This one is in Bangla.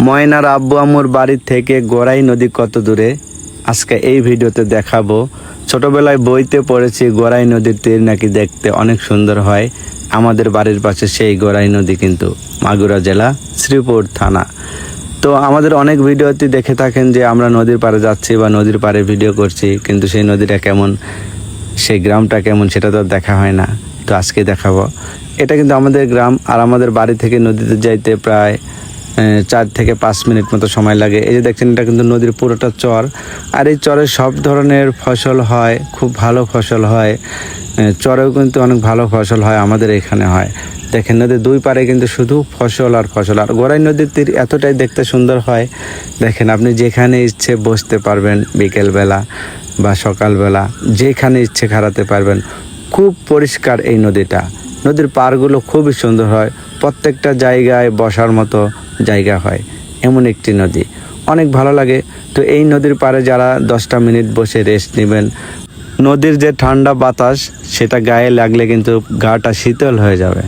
ময়নার আব্বু আম্মুর বাড়ি থেকে গড়াই নদী কত দূরে আজকে এই ভিডিওতে দেখাবো। ছোটবেলায় বইতে পড়েছি গড়াই নদীর তীর নাকি দেখতে অনেক সুন্দর হয়। আমাদের বাড়ির পাশে সেই গড়াই নদী কিন্তু মাগুরা জেলা শ্রীপুর থানা। তো আমাদের অনেক ভিডিওতে দেখে থাকেন যে আমরা নদীর পাড়ে যাচ্ছি বা নদীর পাড়ে ভিডিও করছি, কিন্তু সেই নদীটা কেমন, সেই গ্রামটা কেমন সেটা তো দেখা হয় না। তো আজকে দেখাবো। এটা কিন্তু আমাদের গ্রাম, আর আমাদের বাড়ি থেকে নদীতে যাইতে প্রায় 4 থেকে 5 মিনিট মতো সময় লাগে। এই যে দেখছেন, এটা কিন্তু নদীর পুরোটা চর, আর এই চরে সব ধরনের ফসল হয়, খুব ভালো ফসল হয়। চরেও কিন্তু অনেক ভালো ফসল হয়, আমাদের এখানে হয়। দেখেন নদীর দুই পারে কিন্তু শুধু ফসল আর ফসল। আর গড়াই নদীর তীর এতটাই দেখতে সুন্দর হয়, দেখেন আপনি যেখানে ইচ্ছে বসতে পারবেন, বিকেলবেলা বা সকালবেলা যেখানে ইচ্ছে খাড়াতে পারবেন। খুব পরিষ্কার এই নদীটা, নদীর পাড়গুলো খুবই সুন্দর হয়, প্রত্যেকটা জায়গায় বসার মতো জায়গা হয়, এমন একটি নদী, অনেক ভালো লাগে। তো এই নদীর পাড়ে যারা 10টা মিনিট বসে রেস্ট নেবেন, নদীর যে ঠান্ডা বাতাস সেটা গায়ে লাগলে কিন্তু গাটা শীতল হয়ে যাবে।